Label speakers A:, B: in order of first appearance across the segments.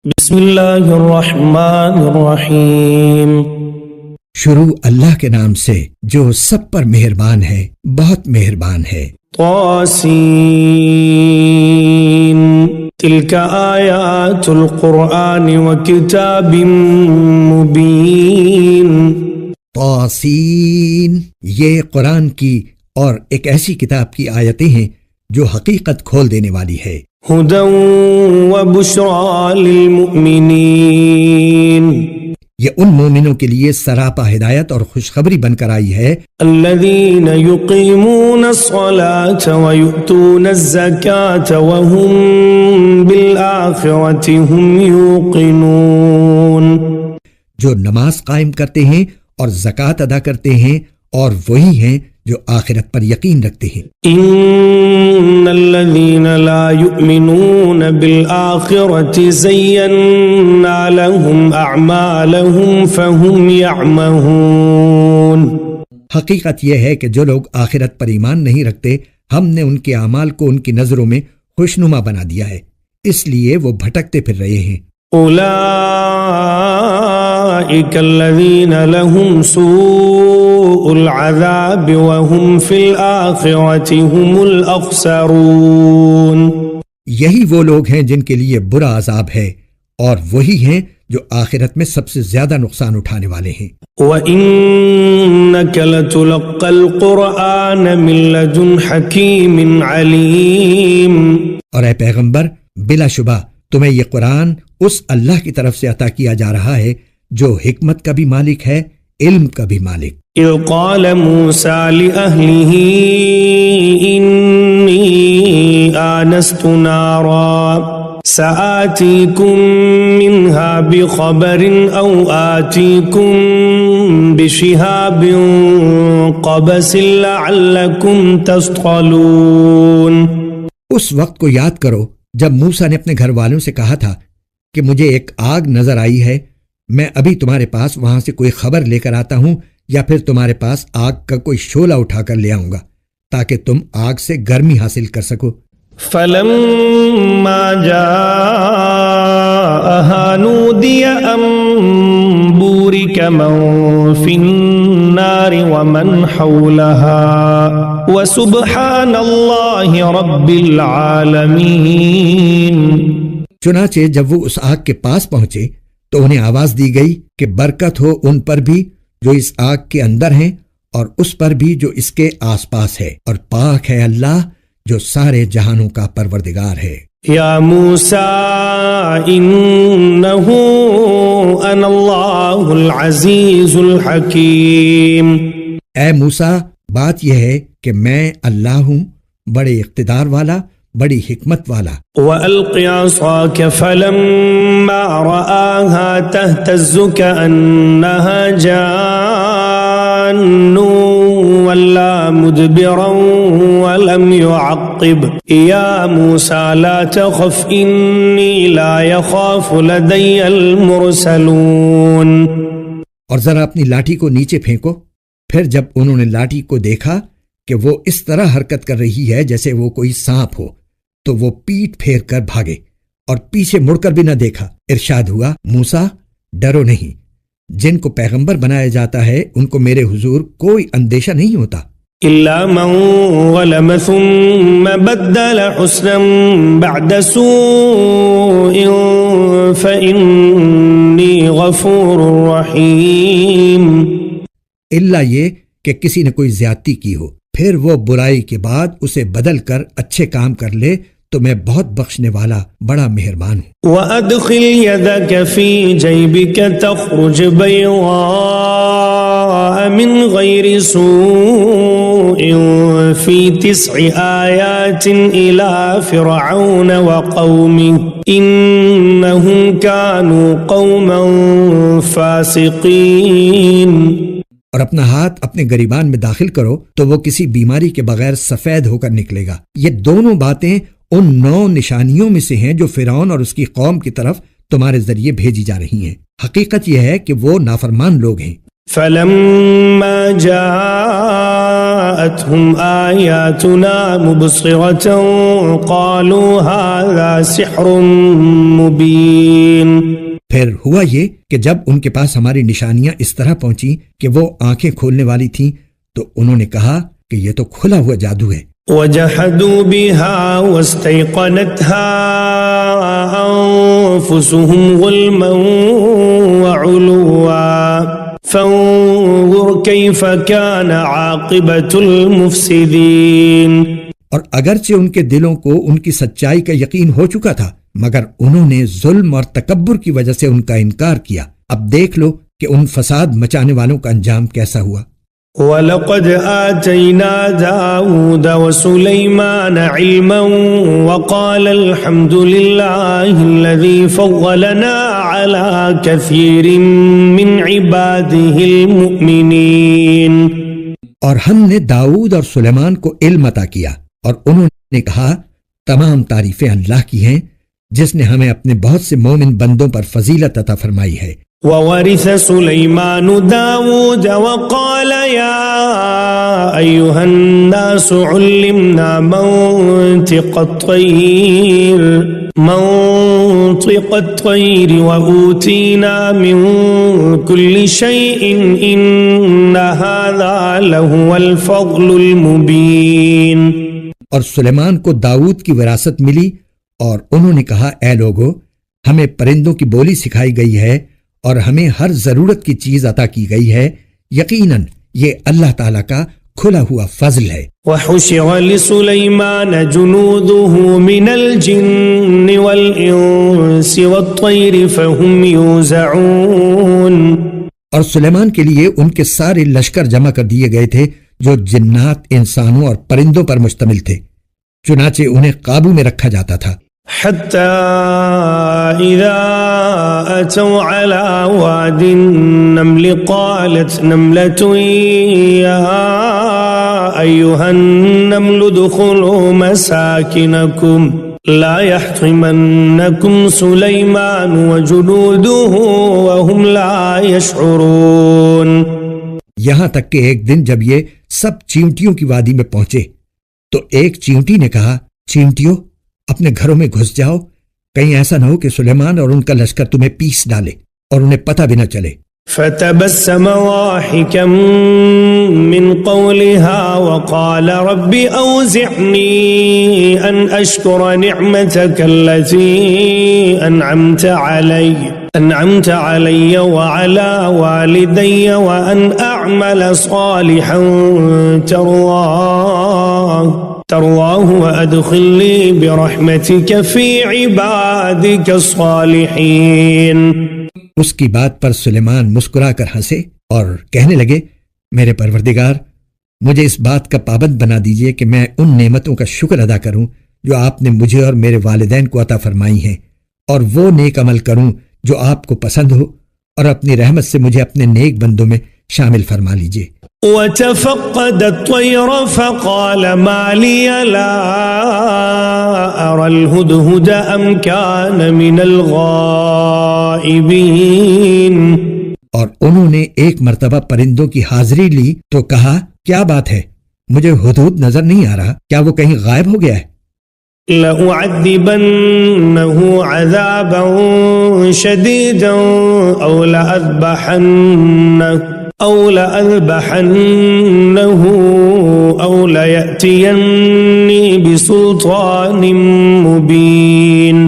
A: بسم اللہ الرحمن الرحیم۔
B: شروع اللہ کے نام سے جو سب پر مہربان ہے، بہت مہربان ہے۔
A: طاسین تلک آیات القرآن وکتاب مبین۔
B: طاسین، یہ قرآن کی اور ایک ایسی کتاب کی آیتیں ہیں جو حقیقت کھول دینے والی ہے۔
A: ہدی وبشریٰ للمؤمنین،
B: یہ ان مومنوں کے لیے سراپا ہدایت اور خوشخبری بن کر آئی ہے۔
A: الذین یقیمون الصلاة ویؤتون الزکاة وهم بالآخرة هم یوقنون،
B: جو نماز قائم کرتے ہیں اور زکوٰۃ ادا کرتے ہیں اور وہی ہیں جو آخرت پر یقین رکھتے ہیں۔
A: ان الذین لا یؤمنون بالآخرة زینا لهم اعمالهم فهم یعمہون۔
B: حقیقت یہ ہے کہ جو لوگ آخرت پر ایمان نہیں رکھتے، ہم نے ان کے اعمال کو ان کی نظروں میں خوشنما بنا دیا ہے، اس لیے وہ بھٹکتے پھر رہے ہیں۔
A: اولئک الذین لهم سوء العذاب وهم فی الآخرة هم الاخسرون،
B: یہی وہ لوگ ہیں جن کے لیے برا عذاب ہے اور وہی ہیں جو آخرت میں سب سے زیادہ نقصان اٹھانے والے ہیں۔
A: وَإِنَّكَ لَتُلَقَّى الْقُرْآنَ مِن لَّدُنْ حَكِيمٍ عَلِيمٍ،
B: اور اے پیغمبر، بلا شبہ تمہیں یہ قرآن اس اللہ کی طرف سے عطا کیا جا رہا ہے جو حکمت کا بھی مالک ہے، علم کا بھی مالک۔
A: اِذْ قَالَ مُوسَىٰ لِأَهْلِهِ إِنِّي آنَسْتُ نَارًا سآتيكم منها بخبر أو آتيكم بشهاب قبس لعلكم تصطلون۔
B: اس وقت کو یاد کرو جب موسیٰ نے اپنے گھر والوں سے کہا تھا کہ مجھے ایک آگ نظر آئی ہے، میں ابھی تمہارے پاس وہاں سے کوئی خبر لے کر آتا ہوں یا پھر تمہارے پاس آگ کا کوئی شعلہ اٹھا کر لے آؤں گا تاکہ تم آگ سے گرمی حاصل کر سکو۔
A: فلما جاءها نودي أن بورك من في النار ومن حولها وسبحان الله رب العالمين۔
B: چنانچہ جب وہ اس آگ کے پاس پہنچے تو انہیں آواز دی گئی کہ برکت ہو ان پر بھی جو اس آگ کے اندر ہیں اور اس پر بھی جو اس کے آس پاس ہے، اور پاک ہے اللہ جو سارے جہانوں کا پروردگار ہے۔
A: یا موسیٰ انہ انا اللہ العزیز الحکیم،
B: اے موسیٰ، بات یہ ہے کہ میں اللہ ہوں، بڑے اقتدار والا، بڑی حکمت والا۔
A: وَأَلْقِ عَصَاكَ فَلَمَّا رَآهَا تَهْتَزُّ كَأَنَّهَا جَانٌّ وَلَّا مُدْبِرًا وَلَمْ يُعَقِّبْ يَا مُوسَى لَا تَخَفْ إِنِّي لَا يَخَافُ لَدَيَّ الْمُرْسَلُونَ۔
B: اور ذرا اپنی لاٹھی کو نیچے پھینکو۔ پھر جب انہوں نے لاٹھی کو دیکھا کہ وہ اس طرح حرکت کر رہی ہے جیسے وہ کوئی سانپ ہو تو وہ پیٹ پھیر کر بھاگے اور پیچھے مڑ کر بھی نہ دیکھا۔ ارشاد ہوا، موسیٰ ڈرو نہیں، جن کو پیغمبر بنایا جاتا ہے ان کو میرے حضور کوئی اندیشہ نہیں ہوتا۔
A: إِلَّا مَنْ ظَلَمَ ثُمَّ بَدَّلَ حُسْنًا بَعْدَ سُوءٍ فَإِنِّي غَفُورٌ رَحِيمٌ، الا
B: یہ کہ کسی نے کوئی زیادتی کی ہو پھر وہ برائی کے بعد اسے بدل کر اچھے کام کر لے تو میں بہت بخشنے والا، بڑا مہربان ہوں۔
A: وَأَدْخِلْ يَدَكَ فِي جَيْبِكَ تَخْرُجْ بَيْضَاءَ مِنْ غَيْرِ سُوءٍ فِي 9 آيَاتٍ إِلَى فِرْعَوْنَ وَقَوْمِهِ إِنَّهُمْ كَانُوا قَوْمًا فَاسِقِينَ۔
B: اور اپنا ہاتھ اپنے گریبان میں داخل کرو تو وہ کسی بیماری کے بغیر سفید ہو کر نکلے گا۔ یہ دونوں باتیں ان 9 نشانیوں میں سے ہیں جو فرعون اور اس کی قوم کی طرف تمہارے ذریعے بھیجی جا رہی ہیں۔ حقیقت یہ ہے کہ وہ نافرمان لوگ ہیں۔
A: فَلَمَّا جَاءَ جاءتهم آياتنا مبصرة قالوا هذا سحر مبين.
B: پھر ہوا یہ کہ جب ان کے پاس ہماری نشانیاں اس طرح پہنچیں کہ وہ آنکھیں کھولنے والی تھیں تو انہوں نے کہا کہ یہ تو کھلا ہوا جادو ہے.
A: وجحدوا بها واستيقنتها أنفسهم ظلما وعلوا فانظر كيف كان عاقبة المفسدين.
B: اور اگرچہ ان کے دلوں کو ان کی سچائی کا یقین ہو چکا تھا مگر انہوں نے ظلم اور تکبر کی وجہ سے ان کا انکار کیا. اب دیکھ لو کہ ان فساد مچانے والوں کا انجام کیسا ہوا.
A: وَلَقَدْ آتَيْنَا دَاوُودَ وَسُلَيْمَانَ عِلْمًا وَقَالَ الْحَمْدُ لِلَّهِ الَّذِي فَضَّلَنَا عَلَى كَثِيرٍ مِّنْ عِبَادِهِ الْمُؤْمِنِينَ.
B: اور ہم نے داؤد اور سلیمان کو علم عطا کیا اور انہوں نے کہا تمام تعریفیں اللہ کی ہیں جس نے ہمیں اپنے بہت سے مومن بندوں پر فضیلت عطا فرمائی ہے.
A: وورث سليمان داود وقال يا أيها الناس علمنا منطق الطير وأوتينا من كل شيء إن هذا لهو الفضل المبين.
B: اور سلیمان کو داؤد کی وراثت ملی اور انہوں نے کہا اے لوگو ہمیں پرندوں کی بولی سکھائی گئی ہے اور ہمیں ہر ضرورت کی چیز عطا کی گئی ہے. یقیناً یہ اللہ تعالیٰ کا کھلا ہوا فضل ہے.
A: وحشر لسليمان جنوده من الجن والإنس والطير فهم يوزعون.
B: اور سلیمان کے لیے ان کے سارے لشکر جمع کر دیے گئے تھے جو جنات، انسانوں اور پرندوں پر مشتمل تھے، چنانچہ انہیں قابو میں رکھا جاتا تھا.
A: حتى إذا أتوا على واد النمل قالت نملة يا أيها النمل ادخلوا مساكنكم لا يحطمنكم سليمان وجنوده وهم لا يشعرون.
B: یہاں تک کہ ایک دن جب یہ سب چیونٹیوں کی وادی میں پہنچے تو ایک چیونٹی نے کہا چیونٹیوں اپنے گھروں میں گھس جاؤ، کہیں ایسا نہ ہو کہ سلیمان اور ان کا لشکر تمہیں پیس ڈالے اور انہیں پتہ بھی نہ چلے.
A: فتبسم ضاحكا من قولها وقال رب أوزعني أن أشكر نعمتك التي أنعمت علي وعلى والدي وأن أعمل صالحا ترواه وأدخلني برحمتك في عبادك الصالحين.
B: اس کی بات پر سلیمان مسکرا کر ہنسے اور کہنے لگے میرے پروردگار مجھے اس بات کا پابند بنا دیجئے کہ میں ان نعمتوں کا شکر ادا کروں جو آپ نے مجھے اور میرے والدین کو عطا فرمائی ہیں اور وہ نیک عمل کروں جو آپ کو پسند ہو اور اپنی رحمت سے مجھے اپنے نیک بندوں میں شامل فرما لیجئے.
A: وتفقد الطير فقال ما لي لا أرى الهدهد أم كان من الغائبين.
B: اور انہوں نے ایک مرتبہ پرندوں کی حاضری لی تو کہا کیا بات ہے مجھے ہدہد نظر نہیں آ رہا، کیا وہ کہیں غائب ہو گیا ہے؟
A: لأعذبنه عذابا شديدا أو لأذبحنه أو ليأتيني بسلطان مبين.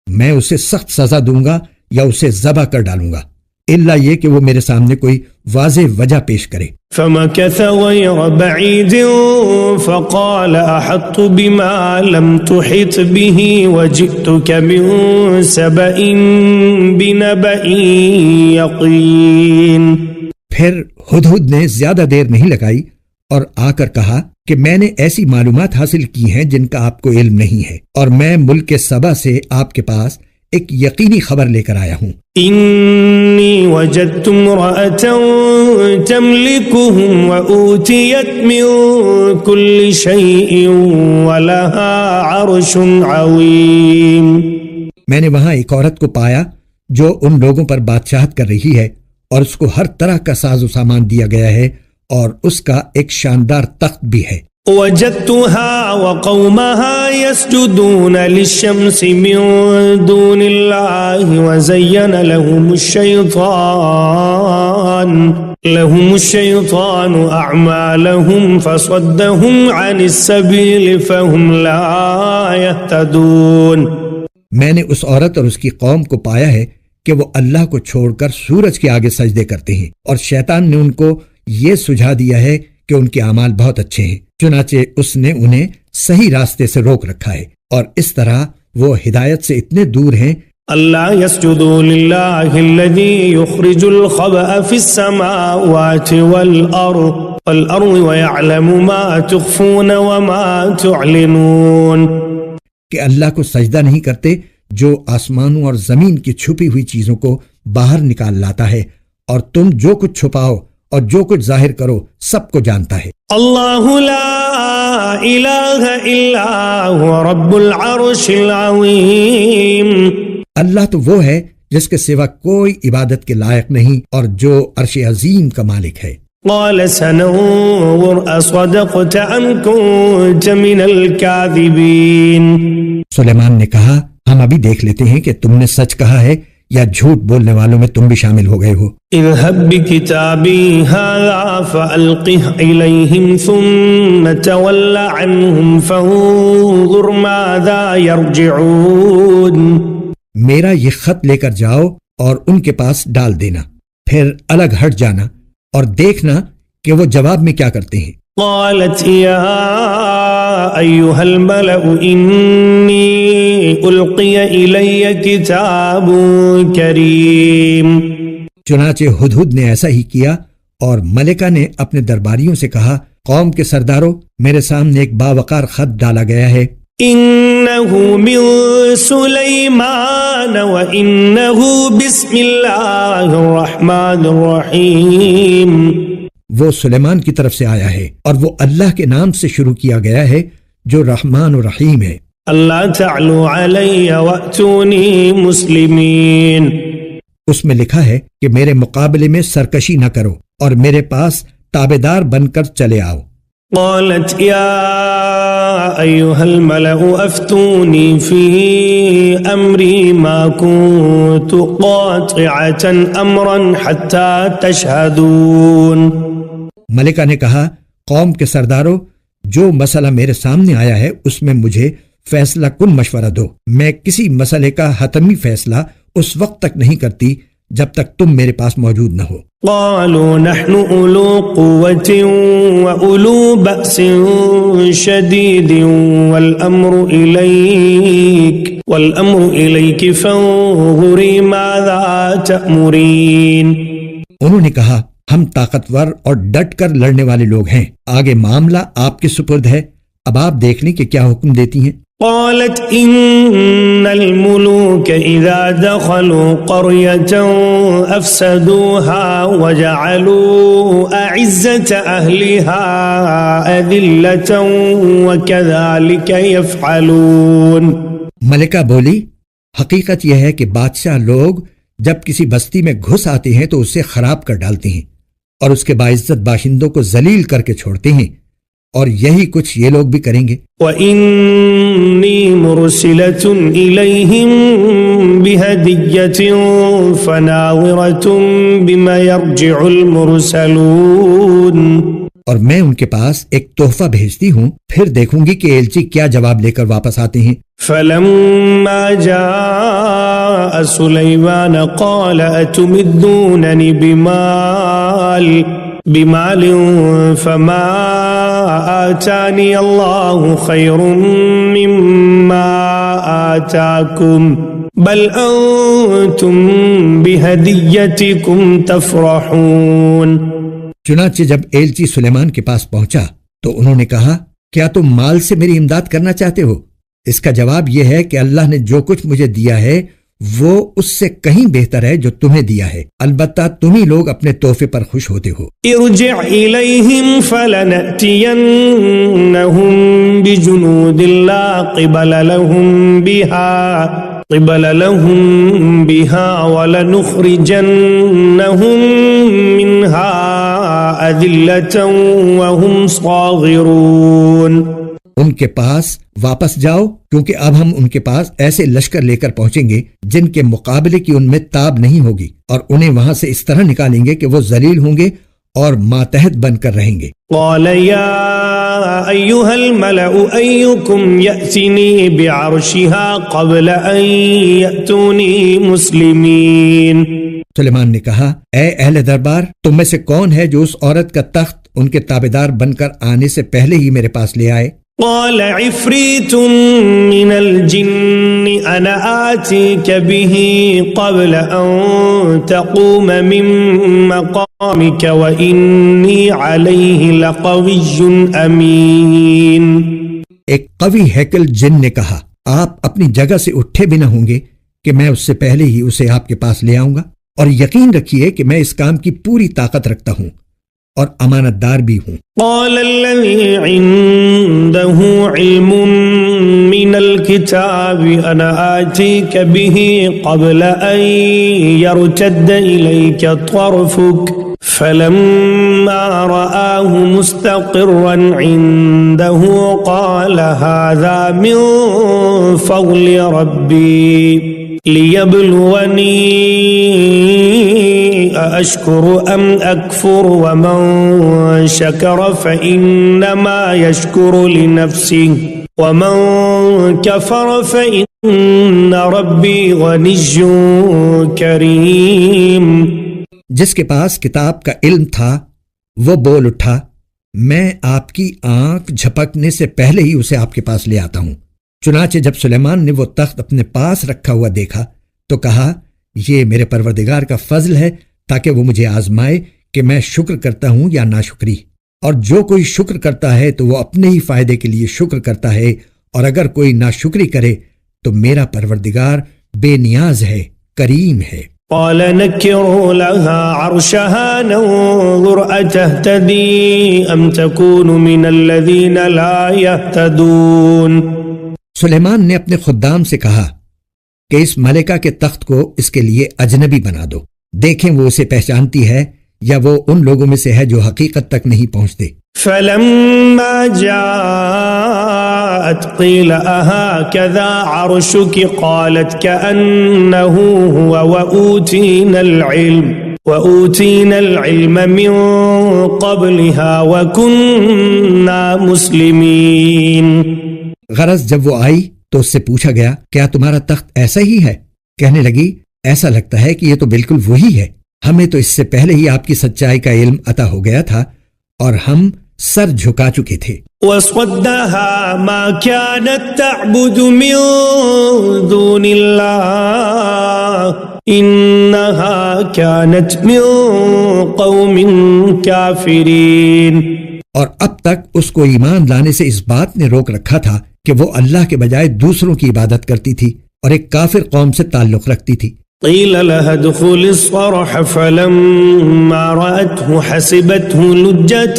B: میں اسے سخت سزا دوں گا یا اسے ذبح کر ڈالوں گا الا یہ کہ وہ میرے سامنے کوئی واضح وجہ پیش کرے.
A: فمكث غير بعيد فقال أحطت بما لم تحط به وجئتك من سبأ بنبأ يقين.
B: پھر ہدہد نے زیادہ دیر نہیں لگائی اور آ کر کہا کہ میں نے ایسی معلومات حاصل کی ہیں جن کا آپ کو علم نہیں ہے اور میں ملک سبا سے آپ کے پاس ایک یقینی خبر لے کر آیا ہوں.
A: انی وجدت امرأة تملکهم وأوتیت من كل شيء ولها عرش عظیم.
B: میں نے وہاں ایک عورت کو پایا جو ان لوگوں پر بادشاہت کر رہی ہے اور اس کو ہر طرح کا ساز و سامان دیا گیا ہے اور اس کا ایک شاندار تخت بھی ہے۔
A: وجدتها وقومها يسجدون للشمس من دون الله وزين لهم الشيطان أعمالهم فصدهم عن السبيل فهم لا يهتدون۔
B: میں نے اس عورت اور اس کی قوم کو پایا ہے کہ وہ اللہ کو چھوڑ کر سورج کے آگے سجدے کرتے ہیں، اور شیطان نے ان کو یہ سجھا دیا ہے کہ ان کے اعمال بہت اچھے ہیں، چنانچہ اس نے انہیں صحیح راستے سے روک رکھا ہے، اور اس طرح وہ ہدایت سے اتنے دور ہیں۔
A: اللہ يسجدوا للہ الذی یخرج الخبأ فی السماوات والارض ویعلم ما تخفون وما تعلنون،
B: کہ اللہ کو سجدہ نہیں کرتے جو آسمانوں اور زمین کی چھپی ہوئی چیزوں کو باہر نکال لاتا ہے، اور تم جو کچھ چھپاؤ اور جو کچھ ظاہر کرو سب کو جانتا ہے۔
A: اللہ لا الہ الا هو رب العرش العظیم، اللہ
B: تو وہ ہے جس کے سوا کوئی عبادت کے لائق نہیں اور جو عرش عظیم کا مالک ہے۔
A: قال سننظر اصدقت ام كنت من الكاذبین،
B: سلیمان نے کہا ہم ابھی دیکھ لیتے ہیں کہ تم نے سچ کہا ہے یا جھوٹ بولنے والوں میں تم بھی شامل ہو گئے ہو۔
A: اذهب بكتابي هذا فألقه إليهم ثم تول عنهم فانظر ماذا يرجعون،
B: میرا یہ خط لے کر جاؤ اور ان کے پاس ڈال دینا، پھر الگ ہٹ جانا اور دیکھنا کہ وہ جواب میں کیا کرتے ہیں۔
A: قالت يا أيها الملأ إني ألقي إلي كتاب كريم،
B: چنانچہ ہدہد نے ایسا ہی کیا، اور ملکہ نے اپنے درباریوں سے کہا قوم کے سرداروں، میرے سامنے ایک باوقار خط ڈالا گیا ہے۔
A: إنه من سليمان وإنه بسم الله الرحمن الرحيم،
B: وہ سلیمان کی طرف سے آیا ہے اور وہ اللہ کے نام سے شروع کیا گیا ہے جو رحمان و رحیم ہے۔
A: اللہ تعلوا علی وأتونی مسلمین،
B: اس میں لکھا ہے کہ میرے مقابلے میں سرکشی نہ کرو اور میرے پاس تابعدار بن کر چلے آؤ۔
A: قالت یا ایھا الملأ افتونی فی امری ما کنت قاطعة امرا حتی تشہدون،
B: ملکہ نے کہا قوم کے سرداروں، جو مسئلہ میرے سامنے آیا ہے اس میں مجھے فیصلہ کن مشورہ دو، میں کسی مسئلے کا حتمی فیصلہ اس وقت تک نہیں کرتی جب تک تم میرے پاس موجود نہ ہو۔
A: قالوا نحن اولو قوة واولو بأس شدید والامر الیک فانظری ماذا تأمرین، انہوں
B: نے کہا ہم طاقتور اور ڈٹ کر لڑنے والے لوگ ہیں، آگے معاملہ آپ کے سپرد ہے، اب آپ دیکھ لیں کہ کیا حکم دیتی ہیں۔
A: قالت ان الملوك اذا دخلوا قرية افسدوها وجعلوا اعزة اهلها اذلة وكذلك يفعلون،
B: ملکہ بولی حقیقت یہ ہے کہ بادشاہ لوگ جب کسی بستی میں گھس آتے ہیں تو اسے خراب کر ڈالتے ہیں اور اس کے باعزت باشندوں کو ذلیل کر کے چھوڑتے ہیں، اور یہی کچھ یہ لوگ بھی کریں گے۔
A: وَإِنِّي مُرْسِلَةٌ إِلَيْهِمْ بِهَدِيَّةٍ فَنَاظِرَةٌ بِمَا يَرْجِعُ الْمُرْسَلُونَ،
B: اور میں ان کے پاس ایک تحفہ بھیجتی ہوں، پھر دیکھوں گی کہ ایلچی کیا جواب لے کر واپس آتے ہیں۔
A: فَلَمَّا جَاءَ سُلَيْمَانَ قَالَ أَتُمِدُّونَنِ بِمَالٍ فَمَا آتَانِيَ اللَّهُ خَيْرٌ مِّمَّا آتَاكُمْ بَلْ أَنتُمْ بِهَدِيَّتِكُمْ تَفْرَحُونَ،
B: چنانچہ جب ایلچی سلیمان کے پاس پہنچا تو انہوں نے کہا کیا تم مال سے میری امداد کرنا چاہتے ہو؟ اس کا جواب یہ ہے کہ اللہ نے جو کچھ مجھے دیا ہے وہ اس سے کہیں بہتر ہے جو تمہیں دیا ہے، البتہ تم ہی لوگ اپنے تحفے پر خوش ہوتے ہو۔
A: ارجع الیہم فلنأتینہم بجنود لا قبل لهم بها ولنخرجنهم منها أذلة وهم صاغرون.
B: ان کے پاس واپس جاؤ، کیونکہ اب ہم ان کے پاس ایسے لشکر لے کر پہنچیں گے جن کے مقابلے کی ان میں تاب نہیں ہوگی، اور انہیں وہاں سے اس طرح نکالیں گے کہ وہ ذلیل ہوں گے اور ماتحت بن کر رہیں گے.
A: قال يا أيها الملأ أيكم يأتني بعرشها قبل أن يأتوني مسلمين.
B: سلیمان نے کہا، اے اہل دربار، تم میں سے کون ہے جو اس عورت کا تخت ان کے تابعدار بن کر آنے سے پہلے ہی میرے پاس لے آئے؟
A: قال عفريت من الجن أنا آتيك به قبل أن تقوم من مقامك وإني عليه لقوي أمين.
B: ایک قوی ہیکل جن نے کہا، آپ اپنی جگہ سے اٹھے بھی نہ ہوں گے کہ میں اس سے پہلے ہی اسے آپ کے پاس لے آؤں گا، اور یقین رکھیے کہ میں اس کام کی پوری طاقت رکھتا ہوں اور امانت دار بھی ہوں.
A: قال الذي عنده علم من الكتاب أنا آتيك به قبل أن يرتد إليك طرفك فلما رآه مستقرا عنده قال هذا من فضل ربي ليبلوني أأشكر أم أكفر ومن شكر فإنما يشكر لنفسه ومن كفر فإن ربي غني كريم.
B: جس کے پاس کتاب کا علم تھا وہ بول اٹھا، میں آپ کی آنکھ جھپکنے سے پہلے ہی اسے آپ کے پاس لے آتا ہوں. چنانچہ جب سلیمان نے وہ تخت اپنے پاس رکھا ہوا دیکھا تو کہا، یہ میرے پروردگار کا فضل ہے تاکہ وہ مجھے آزمائے کہ میں شکر کرتا ہوں یا ناشکری، اور جو کوئی شکر کرتا ہے تو وہ اپنے ہی فائدے کے لیے شکر کرتا ہے، اور اگر کوئی ناشکری کرے تو میرا پروردگار بے نیاز ہے، کریم ہے.
A: قال نكروا لها عرشها ننظر أتهتدي أم تكون من الذين لا يهتدون.
B: سلیمان نے اپنے خدام سے کہا کہ اس ملکہ کے تخت کو اس کے لیے اجنبی بنا دو، دیکھیں وہ اسے پہچانتی ہے یا وہ ان لوگوں میں سے ہے جو حقیقت تک نہیں پہنچتے.
A: فلما جاءت قيل أهكذا عرشك قالت كأنه هو وأوتينا العلم من قبلها وكنا مسلمين.
B: غرض جب وہ آئی تو اس سے پوچھا گیا، کیا تمہارا تخت ایسا ہی ہے؟ کہنے لگی، ایسا لگتا ہے کہ یہ تو بالکل وہی ہے، ہمیں تو اس سے پہلے ہی آپ کی سچائی کا علم عطا ہو گیا تھا اور ہم سر جھکا چکے تھے.
A: وَصَدَّهَا مَا كَانَتْ تَعْبُدُ مِن دُونِ اللَّهِ إِنَّهَا كَانَتْ مِن قَوْمٍ كَافِرِينَ.
B: اور اب تک اس کو ایمان لانے سے اس بات نے روک رکھا تھا کہ وہ اللہ کے بجائے دوسروں کی عبادت کرتی تھی اور ایک کافر قوم سے تعلق رکھتی تھی.
A: قیل لها ادخل الصرح فلما رأته حسبته لجة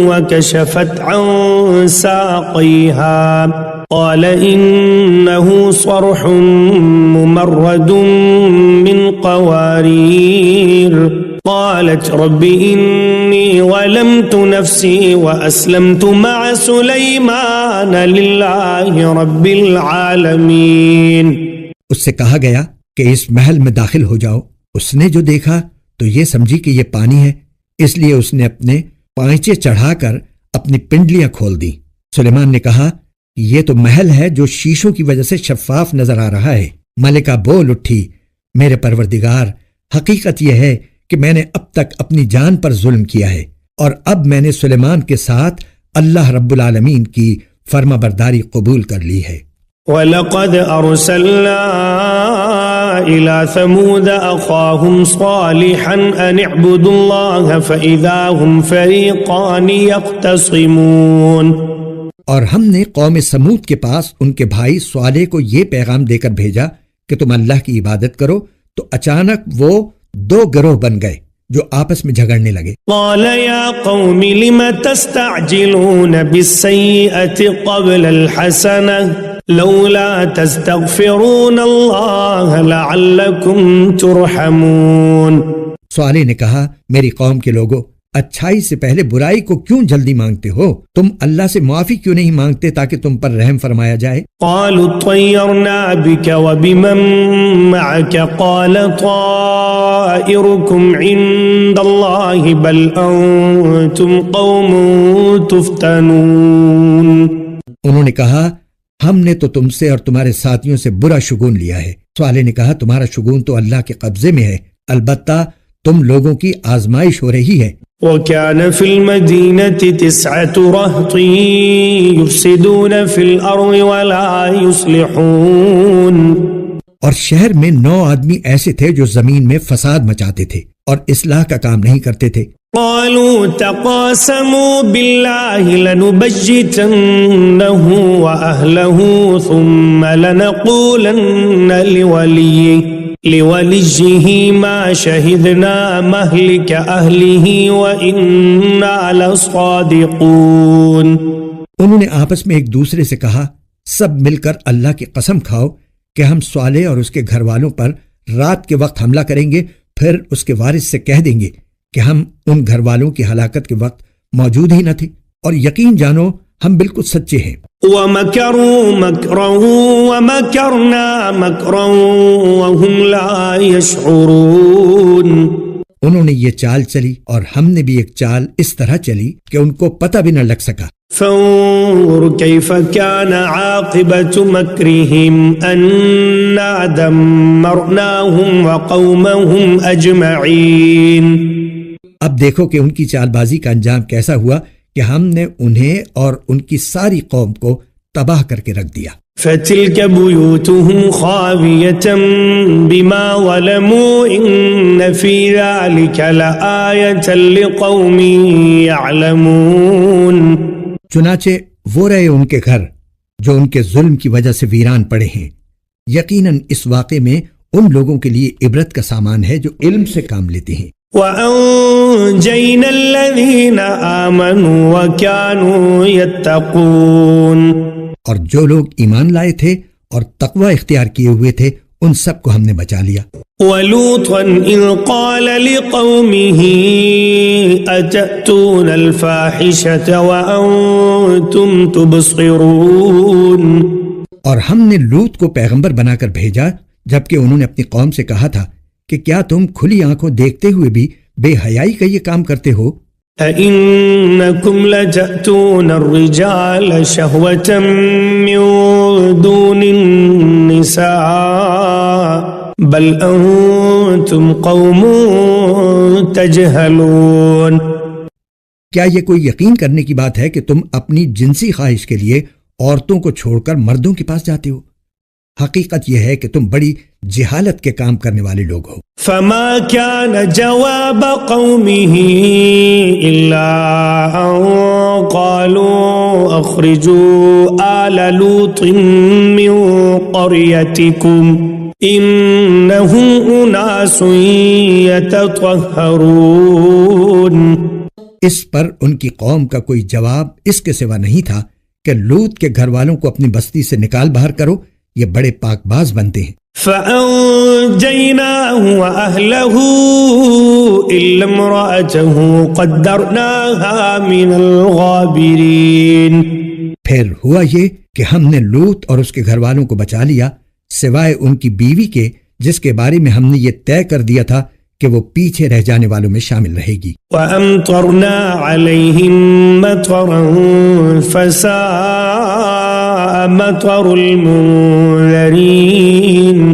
A: وكشفت عن ساقيها قال إنه صرح ممرد من قوارير قالت رب إني ظلمت نفسي وأسلمت مع سليمان لله رب العالمين.
B: اس سے کہا گیا کہ اس محل میں داخل ہو جاؤ. اس نے جو دیکھا تو یہ سمجھی کہ یہ پانی ہے، اس لیے اس نے اپنے پائچے چڑھا کر اپنی پنڈلیاں کھول دیں. سلیمان نے کہا، یہ تو محل ہے جو شیشوں کی وجہ سے شفاف نظر آ رہا ہے. ملکہ بول اٹھی، میرے پروردگار، حقیقت یہ ہے کہ میں نے اب تک اپنی جان پر ظلم کیا ہے، اور اب میں نے سلیمان کے ساتھ اللہ رب العالمین کی فرما برداری قبول کر لی ہے.
A: وَلَقَدْ أَرْسَلْنَا إِلَى ثَمُودَ أَخَاهُمْ صَالِحًا أَنِ اعْبُدُوا اللَّهَ فَإِذَا هُمْ فَرِيقَانِ يَخْتَصِمُونَ.
B: اور ہم نے قوم سمود کے پاس ان کے بھائی صالح کو یہ پیغام دے کر بھیجا کہ تم اللہ کی عبادت کرو، تو اچانک وہ دو گروہ بن گئے جو آپس میں جھگڑنے لگے.
A: قال يا قوم لم تستعجلون بالسيئة قبل الحسنة لولا تستغفرون الله لعلكم ترحمون.
B: صالح نے کہا، میری قوم کے لوگوں، اچھائی سے پہلے برائی کو کیوں جلدی مانگتے ہو؟ تم اللہ سے معافی کیوں نہیں مانگتے تاکہ تم پر رحم فرمایا جائے؟
A: قالوا اطيرنا بك وبمن معك قال طائركم عند الله بل أنتم قوم تفتنون۔
B: انہوں نے کہا ہم نے تو تم سے اور تمہارے ساتھیوں سے برا شگون لیا ہے۔ صالح نے کہا تمہارا شگون تو اللہ کے قبضے میں ہے، البتہ تم لوگوں کی آزمائش ہو رہی ہے۔
A: وَكَانَ فِي الْمَدِينَةِ 9 رَهْطٍ يُفْسِدُونَ فِي الْأَرْضِ وَلَا يُصْلِحُونَ،
B: اور شہر میں 9 آدمی ایسے تھے جو زمین میں فساد مچاتے تھے اور اصلاح کا کام نہیں کرتے تھے۔
A: قالوا تقاسموا بالله لنبجتنه وأهله ثم لنقولن لوليه ما شهدنا مهلك أهله وإنا لصادقون۔
B: انہوں نے آپس میں ایک دوسرے سے کہا سب مل کر اللہ کی قسم کھاؤ کہ ہم صالح اور اس کے گھر والوں پر رات کے وقت حملہ کریں گے، پھر اس کے وارث سے کہہ دیں گے کہ ہم ان گھر والوں کی ہلاکت کے وقت موجود ہی نہ تھے، اور یقین جانو ہم بالکل سچے ہیں۔
A: وَمَكَرُوا مَكْرًا وَمَكَرْنَا مَكْرًا وَهُمْ لَا يَشْعُرُونَ۔
B: انہوں نے یہ چال چلی اور ہم نے بھی ایک چال اس طرح چلی کہ ان کو پتہ بھی نہ لگ سکا۔
A: فانظر كيف كان عاقبة مكرهم أنا دمرناهم وقومهم أجمعين۔
B: اب دیکھو کہ ان کی چال بازی کا انجام کیسا ہوا کہ ہم نے انہیں اور ان کی ساری قوم کو تباہ کر کے رکھ دیا۔
A: فتلك بيوتهم خاوية بما ظلموا إن في ذلك لآية لقوم يعلمون۔
B: چنانچہ وہ رہے ان کے گھر جو ان کے ظلم کی وجہ سے ویران پڑے ہیں، یقیناً اس واقعے میں ان لوگوں کے لیے عبرت کا سامان ہے جو علم سے کام لیتے ہیں۔
A: وَأَنجَيْنَا الَّذِينَ آمَنُوا وَكَانُوا يَتَّقُونَ،
B: اور جو لوگ ایمان لائے تھے اور تقوی اختیار کیے ہوئے تھے ان سب کو ہم نے بچا لیا۔
A: وَلُوطًا إِذْ قَالَ لِقَوْمِهِ أَتَأْتُونَ الْفَاحِشَةَ وَأَنْتُمْ تُبْصِرُونَ،
B: اور ہم نے لوط کو پیغمبر بنا کر بھیجا جبکہ انہوں نے اپنی قوم سے کہا تھا کہ کیا تم کھلی آنکھوں دیکھتے ہوئے بھی بے حیائی کا یہ کام کرتے ہو؟
A: أَإِنَّكُمْ لَتَأْتُونَ الرِّجَالَ شَهْوَةً مِّن دُونِ النِّسَاءِ بَلْ أَنْتُمْ قَوْمٌ تَجْهَلُونَ۔
B: کیا یہ کوئی یقین کرنے کی بات ہے کہ تم اپنی جنسی خواہش کے لیے عورتوں کو چھوڑ کر مردوں کے پاس جاتے ہو؟ حقیقت یہ ہے کہ تم بڑی جہالت کے کام کرنے والے لوگ ہو۔
A: فما كان جواب قومه إلا أن قالوا أخرجوا آل لوط من قريتكم إنهم أناس يتطهرون۔
B: اس پر ان کی قوم کا کوئی جواب اس کے سوا نہیں تھا کہ لوط کے گھر والوں کو اپنی بستی سے نکال باہر کرو، یہ بڑے پاک باز بنتے ہیں۔
A: فَأَنْجَيْنَاهُ وَأَهْلَهُ إِلَّا امْرَأَتَهُ قَدَّرْنَاهَا مِنَ الْغَابِرِينَ۔
B: پھر ہوا یہ کہ ہم نے لوط اور اس کے گھر والوں کو بچا لیا سوائے ان کی بیوی کے جس کے بارے میں ہم نے یہ طے کر دیا تھا کہ وہ پیچھے رہ جانے والوں میں شامل رہے گی۔
A: وَأَمْطَرْنَا عَلَيْهِمْ مَطَرًا فَسَاءَ مَطَرُ الْمُنذَرِينَ۔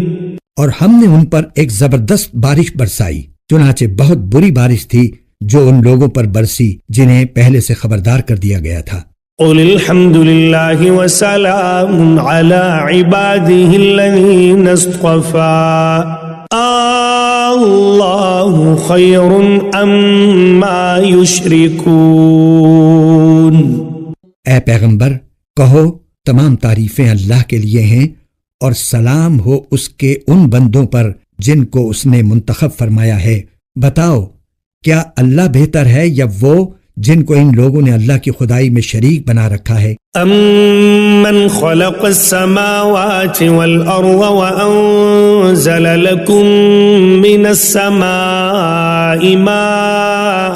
B: اور ہم نے ان پر ایک زبردست بارش برسائی، چنانچہ بہت بری بارش تھی جو ان لوگوں پر برسی جنہیں پہلے سے خبردار کر دیا گیا تھا۔
A: قُلِ الْحَمْدُ لِلَّهِ وَسَلَامٌ عَلَىٰ عِبَادِهِ الَّذِينَ اصْطَفَىٰ اللَّهُ خَيْرٌ أَمَّا يُشْرِكُونَ۔
B: اے پیغمبر کہو تمام تعریفیں اللہ کے لیے ہیں اور سلام ہو اس کے ان بندوں پر جن کو اس نے منتخب فرمایا ہے۔ بتاؤ کیا اللہ بہتر ہے یا وہ جن کو ان لوگوں نے اللہ کی خدائی میں شریک بنا رکھا ہے۔
A: أَمَّنْ خَلَقَ السَّمَاوَاتِ وَالْأَرْضَ وَأَنزَلَ لَكُم مِّنَ السَّمَاءِ مَاءً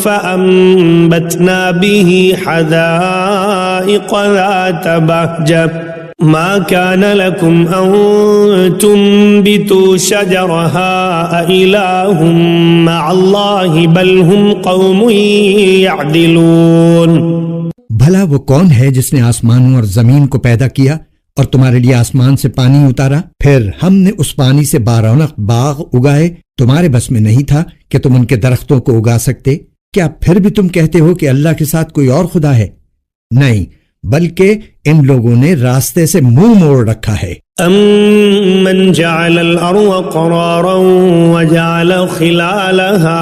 A: فَأَنبَتْنَا بِهِ حَدَائِقَ ذَاتَ بَهْجَةٍ ما كان لكم أن تنبتوا شجرها أإله مع الله بل هم قوم يعدلون۔
B: بھلا وہ کون ہے جس نے آسمانوں اور زمین کو پیدا کیا اور تمہارے لیے آسمان سے پانی اتارا، پھر ہم نے اس پانی سے بارونق باغ اگائے؟ تمہارے بس میں نہیں تھا کہ تم ان کے درختوں کو اگا سکتے؟ کیا پھر بھی تم کہتے ہو کہ اللہ کے ساتھ کوئی اور خدا ہے؟ نہیں، بلکہ ان لوگوں نے راستے سے منہ موڑ رکھا ہے۔
A: أَمَّنْ جَعَلَ الْأَرْضَ قَرَارًا وَجَعَلَ خِلَالَهَا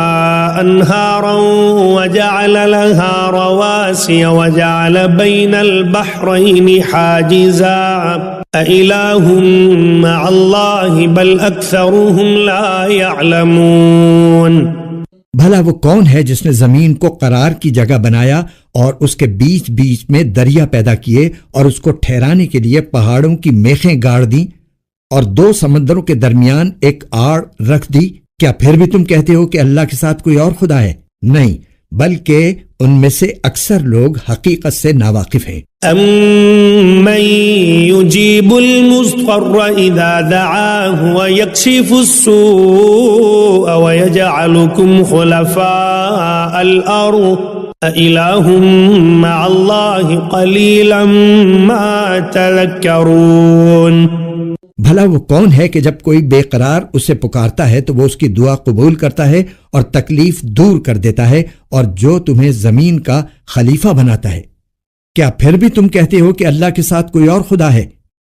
A: أَنْهَارًا وَجَعَلَ لَهَا رَوَاسِيَ وَجَعَلَ بَيْنَ الْبَحْرَيْنِ حَاجِزًا أَإِلَٰهٌ مَّعَ اللَّهِ بَلْ أَكْثَرُهُمْ لَا يَعْلَمُونَ۔
B: بھلا وہ کون ہے جس نے زمین کو قرار کی جگہ بنایا اور اس کے بیچ بیچ میں دریا پیدا کیے اور اس کو ٹھہرانے کے لیے پہاڑوں کی میخیں گاڑ دیں اور دو سمندروں کے درمیان ایک آڑ رکھ دی؟ کیا پھر بھی تم کہتے ہو کہ اللہ کے ساتھ کوئی اور خدا ہے؟ نہیں، بلکہ ان میں سے اکثر لوگ حقیقت سے ناواقف ہیں۔
A: أَمَّن يُجِيبُ الْمُضْطَرَّ إِذَا دَعَاهُ وَيَكْشِفُ السُّوءَ وَيَجْعَلُكُمْ خُلَفَاءَ الْأَرْضِ أَإِلَٰهٌ مَّعَ اللَّهِ قَلِيلًا مَا تَذَكَّرُونَ۔
B: بھلا وہ کون ہے کہ جب کوئی بے قرار اسے پکارتا ہے تو وہ اس کی دعا قبول کرتا ہے اور تکلیف دور کر دیتا ہے، اور جو تمہیں زمین کا خلیفہ بناتا ہے؟ کیا پھر بھی تم کہتے ہو کہ اللہ کے ساتھ کوئی اور خدا ہے؟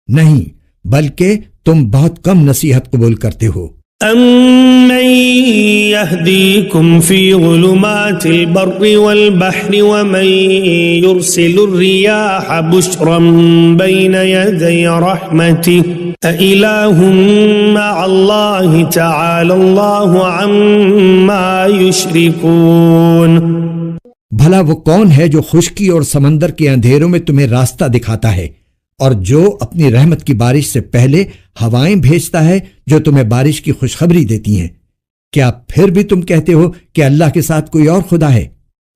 B: نہیں، بلکہ تم بہت کم نصیحت قبول کرتے ہو۔
A: أَمَّن يَهْدِيكُمْ فِي ظُلُمَاتِ الْبَرِّ وَالْبَحْرِ وَمَن يُرْسِلُ الرِّيَاحَ بُشْرًا بَيْنَ يَدَيْ رَحْمَتِهِ أَإِلَٰهٌ مَّعَ اللَّهِ تَعَالَى اللَّهُ عَمَّا يُشْرِكُونَ۔
B: بھلا وہ کون ہے جو خشکی اور سمندر کے اندھیروں میں تمہیں راستہ دکھاتا ہے، اور جو اپنی رحمت کی بارش سے پہلے ہوائیں بھیجتا ہے جو تمہیں بارش کی خوشخبری دیتی ہیں؟ کیا پھر بھی تم کہتے ہو کہ اللہ کے ساتھ کوئی اور خدا ہے؟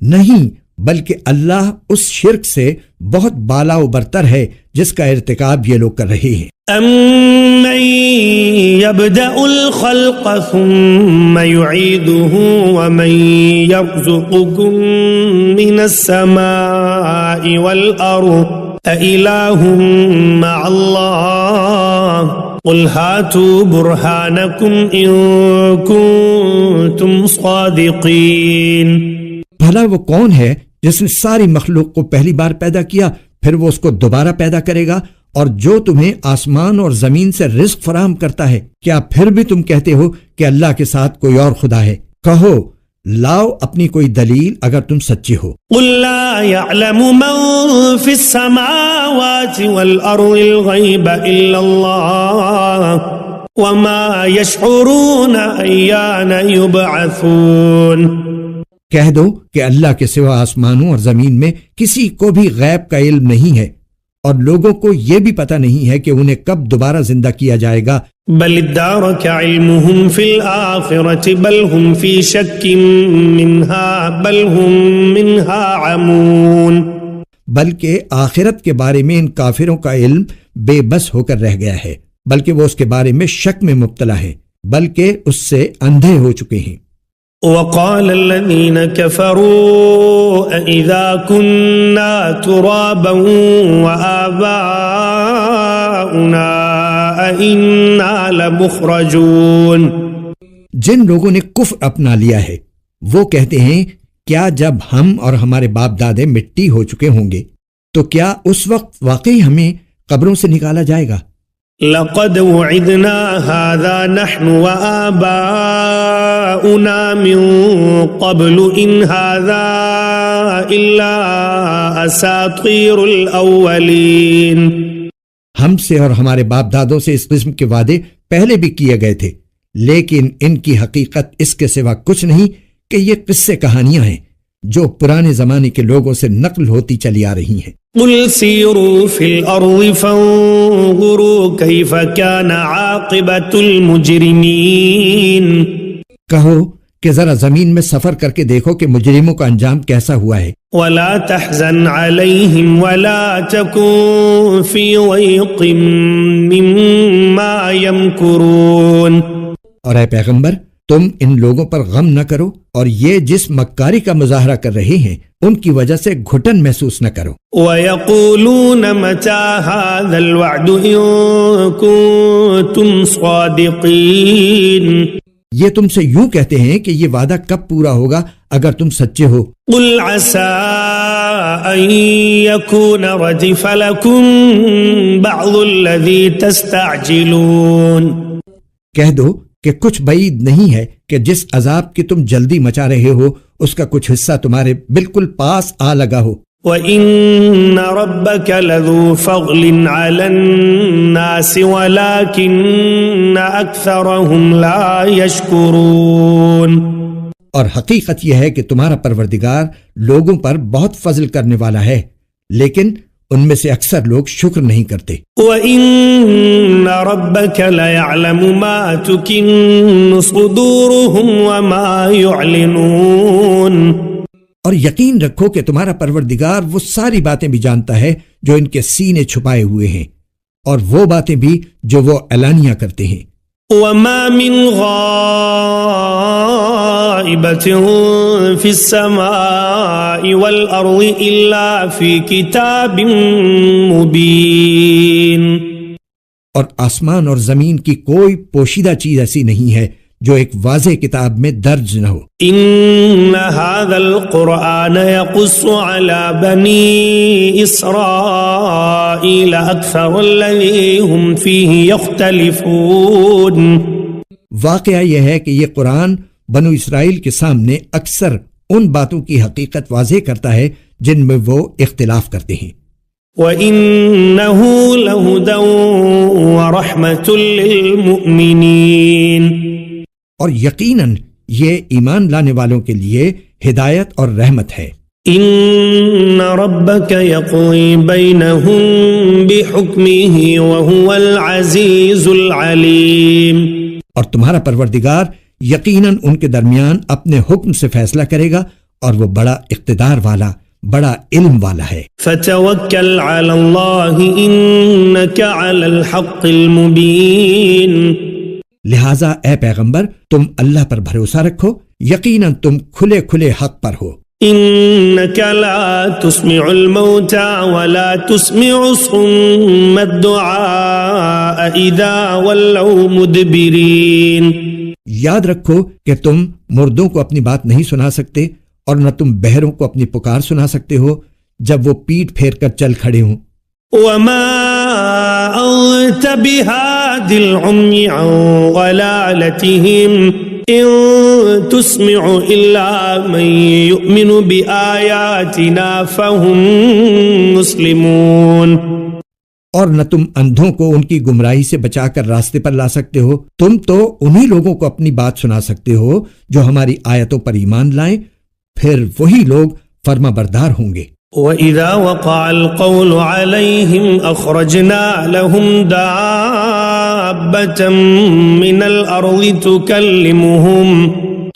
B: نہیں، بلکہ اللہ اس شرک سے بہت بالا و برتر ہے جس کا ارتکاب یہ لوگ کر رہے ہیں۔
A: أَمَّن يَبْدَأُ الْخَلْقَ ثُمَّ يُعِيدُهُ وَمَن يَرْزُقُكُم مِّنَ السَّمَاءِ وَالْأَرْضِ أَإِلَٰهٌ مَّعَ اللَّهِ قُلْ هَاتُوا بُرْهَانَكُمْ إِن كُنتُمْ صَادِقِينَ۔
B: بھلا وہ کون ہے جس نے ساری مخلوق کو پہلی بار پیدا کیا، پھر وہ اس کو دوبارہ پیدا کرے گا، اور جو تمہیں آسمان اور زمین سے رزق فراہم کرتا ہے؟ کیا پھر بھی تم کہتے ہو کہ اللہ کے ساتھ کوئی اور خدا ہے؟ کہو، لاؤ اپنی کوئی دلیل اگر تم سچے ہو۔
A: قُل لَّا يَعْلَمُ مَن فِي السَّمَاوَاتِ وَالْأَرْضِ الْغَيْبَ إِلَّا اللَّهُ وَمَا يَشْعُرُونَ أَيَّانَ يُبْعَثُونَ۔
B: کہہ دو کہ اللہ کے سوا آسمانوں اور زمین میں کسی کو بھی غیب کا علم نہیں ہے، اور لوگوں کو یہ بھی پتہ نہیں ہے کہ انہیں کب دوبارہ زندہ کیا جائے گا۔
A: بل ادارك علمهم في الآخرة بل هم في شك منها بل هم منها عمون۔
B: بلکہ آخرت کے بارے میں ان کافروں کا علم بے بس ہو کر رہ گیا ہے، بلکہ وہ اس کے بارے میں شک میں مبتلا ہے، بلکہ اس سے اندھے ہو چکے ہیں۔
A: وقال الذين كفروا أإذا كنا ترابا وآباؤنا أإنا لمخرجون۔
B: جن لوگوں نے کفر اپنا لیا ہے وہ کہتے ہیں، کیا جب ہم اور ہمارے باپ دادے مٹی ہو چکے ہوں گے تو کیا اس وقت واقعی ہمیں قبروں سے نکالا جائے گا؟
A: لقد وعدنا هذا نحن وآباؤنا من قبل إن هذا إلا أساطير الأولين۔
B: ہم سے اور ہمارے باپ دادوں سے اس قسم کے وعدے پہلے بھی کیے گئے تھے، لیکن ان کی حقیقت اس کے سوا کچھ نہیں کہ یہ قصے کہانیاں ہیں جو پرانے زمانے کے لوگوں سے نقل ہوتی چلی آ رہی ہیں۔
A: قل سیروا فی الارض فانظروا کیف کان عاقبۃ المجرمین،
B: کہو کہ ذرا زمین میں سفر کر کے دیکھو کہ مجرموں کا انجام کیسا ہوا ہے۔
A: ولا تحزن علیہم ولا تکن فی ضیق مما یمکرون،
B: اور اے پیغمبر تم ان لوگوں پر غم نہ کرو اور یہ جس مکاری کا مظاہرہ کر رہے ہیں ان کی وجہ سے گھٹن محسوس نہ کرو۔
A: وَيَقُولُونَ مَتَى هَذَا الْوَعْدُ إِن كُنتُمْ صَادِقِينَ،
B: یہ تم سے یوں کہتے ہیں کہ یہ وعدہ کب پورا ہوگا اگر تم سچے ہو۔
A: قُلْ عَسَىٰ أَن يَكُونَ رَدِفَ لَكُمْ بَعْضُ الَّذِي تَسْتَعْجِلُونَ، کہہ
B: دو کہ کچھ بعید نہیں ہے کہ جس عذاب کی تم جلدی مچا رہے ہو اس کا کچھ حصہ تمہارے بالکل پاس آ لگا ہو۔
A: وَإِنَّ رَبَّكَ لَذُو فَضْلٍ عَلَى النَّاسِ وَلَكِنَّ أَكْثَرَهُمْ لَا يَشْكُرُونَ،
B: اور حقیقت یہ ہے کہ تمہارا پروردگار لوگوں پر بہت فضل کرنے والا ہے لیکن ان میں سے اکثر لوگ شکر نہیں کرتے۔
A: وَإِنَّ رَبَّكَ لَيَعْلَمُ مَا تُكِنُّ صُدُورُهُمْ وَمَا يُعْلِنُونَ،
B: اور یقین رکھو کہ تمہارا پروردگار وہ ساری باتیں بھی جانتا ہے جو ان کے سینے چھپائے ہوئے ہیں اور وہ باتیں بھی جو وہ اعلانیہ کرتے ہیں۔
A: وَمَا مِنْ غَائِبَةٍ فِي السَّمَاءِ وَالْأَرْضِ إِلَّا فِي كِتَابٍ مُبِينٍ،
B: اور آسمان اور زمین کی کوئی پوشیدہ چیز ایسی نہیں ہے جو ایک واضح کتاب میں درج نہ ہو۔
A: ان هذا القرآن يقص على بني اسرائيل اكثر الذي هم فيه يختلفون،
B: واقعہ یہ ہے کہ یہ قرآن بنو اسرائیل کے سامنے اکثر ان باتوں کی حقیقت واضح کرتا ہے جن میں وہ اختلاف کرتے ہیں۔
A: وَإِنَّهُ لَهُدًى وَرَحْمَةٌ لِّلْمُؤْمِنِينَ،
B: اور یقیناً یہ ایمان لانے والوں کے لیے ہدایت اور رحمت ہے۔
A: ان ربک یقضی بینہم بحکمہ وہو العزیز العلیم،
B: اور تمہارا پروردگار یقیناً ان کے درمیان اپنے حکم سے فیصلہ کرے گا اور وہ بڑا اقتدار والا بڑا علم والا ہے۔
A: فتوکل علی اللہ انک علی الحق المبین،
B: لہٰذا اے پیغمبر تم اللہ پر بھروسہ رکھو یقیناً تم کھلے کھلے حق پر ہو۔
A: انک لا تسمع الموتى ولا تسمع الصم الدعاء اذا ولوا مدبرین،
B: یاد رکھو کہ تم مردوں کو اپنی بات نہیں سنا سکتے اور نہ تم بہروں کو اپنی پکار سنا سکتے ہو جب وہ پیٹ پھیر کر چل کھڑے ہوں۔
A: وما أنت بهاد العمي عن ضلالتهم إن تسمع إلا من يؤمن بآياتنا فهم مسلمون،
B: اور نہ تم اندھوں کو ان کی گمراہی سے بچا کر راستے پر لا سکتے ہو، تم تو انہی لوگوں کو اپنی بات سنا سکتے ہو جو ہماری آیتوں پر ایمان لائیں، پھر وہی لوگ فرما بردار ہوں گے۔
A: وَإِذَا وَقَعَ الْقَوْلُ عَلَيْهِمْ أَخْرَجْنَا لَهُمْ دَابَّةً مِّنَ الْأَرْضِ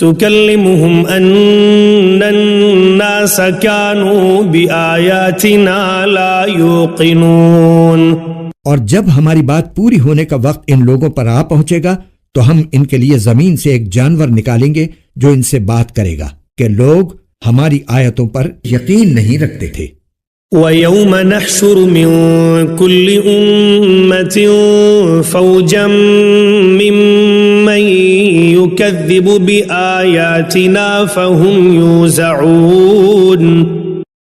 A: تُكَلِّمُهُمْ أَنَّ النَّاسَ كَانُوا بِآيَاتِنَا لَا يُوقِنُونَ،
B: اور جب ہماری بات پوری ہونے کا وقت ان لوگوں پر آ پہنچے گا تو ہم ان کے لیے زمین سے ایک جانور نکالیں گے جو ان سے بات کرے گا کہ لوگ ہماری آیتوں پر یقین نہیں رکھتے تھے۔
A: وَيَوْمَ نَحْشُرُ مِن كُلِّ أُمَّةٍ فَوْجًا مِّمَّن يُكَذِّبُ بِآيَاتِنَا فَهُمْ يُوزَعُونَ،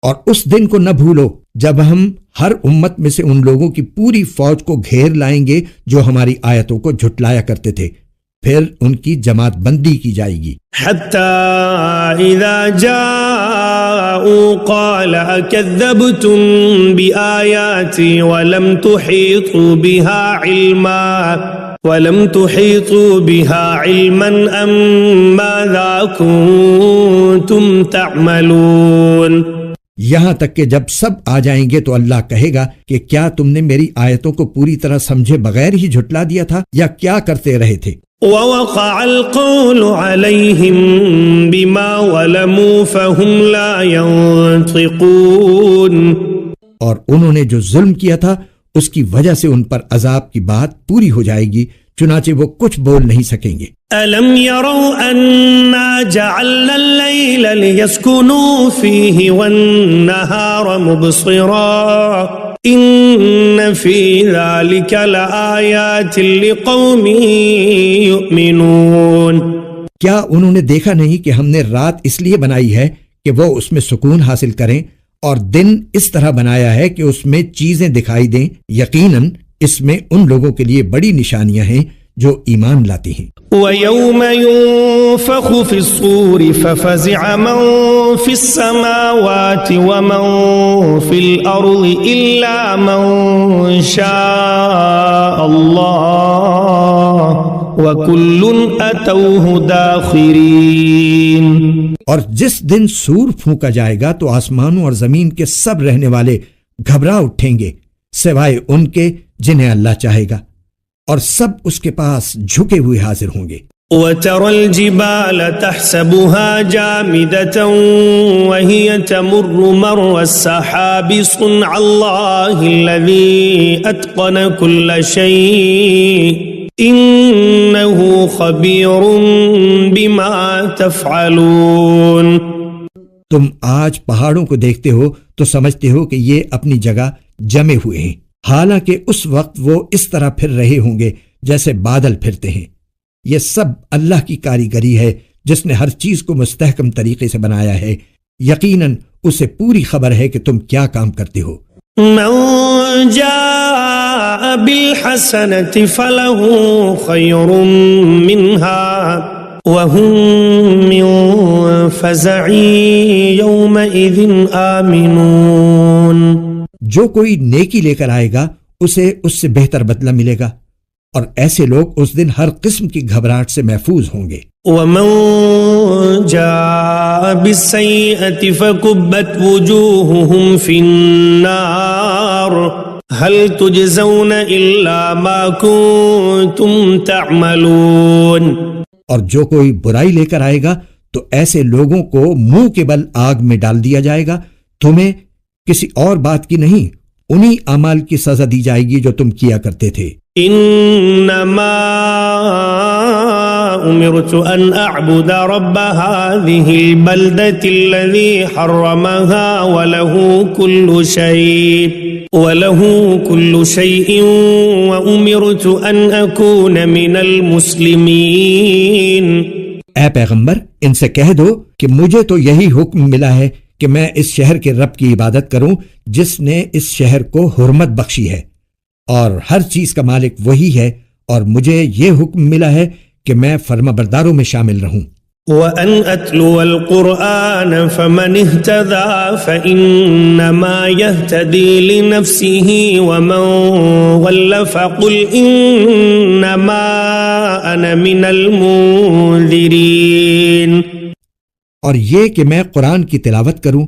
A: اور اس دن کو نہ بھولو جب ہم ہر امت میں سے ان لوگوں کی پوری فوج کو گھیر لائیں گے جو ہماری آیتوں کو جھٹلایا کرتے تھے، پھر ان کی جماعت بندی کی جائے گی۔ حَتَّى إِذَا جَاءُوا قَالَ أَكَذَّبْتُمْ بِآيَاتِي وَلَمْ تُحِيطُوا بِهَا عِلْمًا ولم تحيطوا بها علما أم ماذا كنتم تعملون.
B: یہاں تک کہ جب سب آ جائیں گے تو اللہ کہے گا کہ کیا تم نے میری آیتوں کو پوری طرح سمجھے بغیر ہی جھٹلا دیا تھا یا کیا کرتے رہے تھے؟
A: ووقع القول عليهم بما ظلموا فهم لا ينطقون.
B: اور انہوں نے جو ظلم کیا تھا اس کی وجہ سے ان پر عذاب کی بات پوری ہو جائے گی، چنانچہ وہ کچھ بول نہیں سکیں گے.
A: أَلَمْ يَرَوْا أَنَّا جَعَلْنَا اللَّيْلَ لِيَسْكُنُوا فِيهِ وَالنَّهَارَ مُبْصِرًا إِنَّ فِي ذَلِكَ لَآيَاتٍ لِقَوْمٍ يُؤْمِنُونَ.
B: کیا انہوں نے دیکھا نہیں کہ ہم نے رات اس لیے بنائی ہے کہ وہ اس میں سکون حاصل کریں اور دن اس طرح بنایا ہے کہ اس میں چیزیں دکھائی دیں؟ یقیناً اس میں ان لوگوں کے لیے بڑی نشانیاں ہیں جو ایمان لاتی ہیں.
A: وَيَوْمَ يُنفَخُ فِي الصُّورِ فَفَزِعَ مَن فِي السَّمَاوَاتِ وَمَن فِي الْأَرْضِ إِلَّا مَن شَاءَ اللَّهُ وَكُلٌّ أَتَوْهُ دَاخِرِينَ.
B: اور جس دن سور پھونکا جائے گا تو آسمانوں اور زمین کے سب رہنے والے گھبرا اٹھیں گے سوائے ان کے جنہیں اللہ چاہے گا، اور سب اس کے پاس جھکے ہوئے حاضر ہوں گے.
A: وَتَرَى الْجِبَالَ تَحْسَبُهَا جَامِدَةً وَهِيَ تَمُرُّ مَرَّ السَّحَابِ صُنْعَ اللَّهِ الَّذِي أَتْقَنَ كُلَّ شَيْءٍ إِنَّهُ خَبِيرٌ بِمَا تَفْعَلُونَ.
B: تم آج پہاڑوں کو دیکھتے ہو تو سمجھتے ہو کہ یہ اپنی جگہ جمے ہوئے ہیں، حالانکہ اس وقت وہ اس طرح پھر رہے ہوں گے جیسے بادل پھرتے ہیں. یہ سب اللہ کی کاریگری ہے جس نے ہر چیز کو مستحکم طریقے سے بنایا ہے. یقیناً اسے پوری خبر ہے کہ تم کیا کام کرتے ہو.
A: من جاء بالحسنة فله خير منها وهم من فزع يومئذ آمنون.
B: جو کوئی نیکی لے کر آئے گا اسے اس سے بہتر بدلہ ملے گا، اور ایسے لوگ اس دن ہر قسم کی گھبراہٹ سے محفوظ ہوں گے.
A: ومن جاء بالسيئة فكبت وجوههم في النار هل تجزون إلا ما كنتم تعملون.
B: اور جو کوئی برائی لے کر آئے گا تو ایسے لوگوں کو منہ کے بل آگ میں ڈال دیا جائے گا، تمہیں کسی اور بات کی نہیں، انہی اعمال کی سزا دی جائے گی جو تم کیا کرتے تھے.
A: انما امرت ان اعبد رب هذه البلدة الذي حرمها وله كل شيء وامرت ان اكون من المسلمين.
B: اے پیغمبر، ان سے کہہ دو کہ مجھے تو یہی حکم ملا ہے کہ میں اس شہر کے رب کی عبادت کروں جس نے اس شہر کو حرمت بخشی ہے، اور ہر چیز کا مالک وہی ہے، اور مجھے یہ حکم ملا ہے کہ میں فرما برداروں میں شامل رہوں.
A: وَأَنْ أَتْلُوَ الْقُرْآنَ فَمَنِ اهْتَدَى فَإِنَّمَا يَهْتَدِي لِنَفْسِهِ وَمَنْ ضَلَّ فَقُلْ إِنَّمَا أَنَا مِنَ الْمُنذِرِينَ.
B: اور یہ کہ میں قرآن کی تلاوت کروں،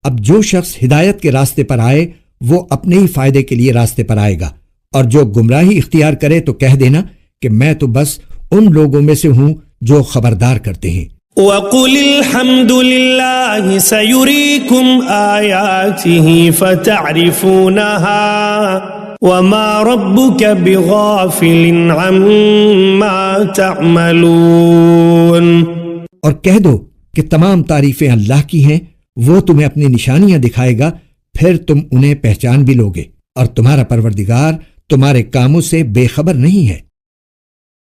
B: اب جو شخص ہدایت کے راستے پر آئے وہ اپنے ہی فائدے کے لیے راستے پر آئے گا، اور جو گمراہی اختیار کرے تو کہہ دینا کہ میں تو بس ان لوگوں میں سے ہوں جو خبردار کرتے ہیں.
A: وَقُلِ الْحَمْدُ لِلَّهِ سَيُرِيكُمْ آيَاتِهِ فَتَعْرِفُونَهَا وَمَا رَبُّكَ بِغَافِلٍ عَمَّا تَعْمَلُونَ.
B: اور کہہ دو کہ تمام تعریفیں اللہ کی ہیں، وہ تمہیں اپنی نشانیاں دکھائے گا، پھر تم انہیں پہچان بھی لوگے، اور تمہارا پروردگار تمہارے کاموں سے بے خبر نہیں ہے.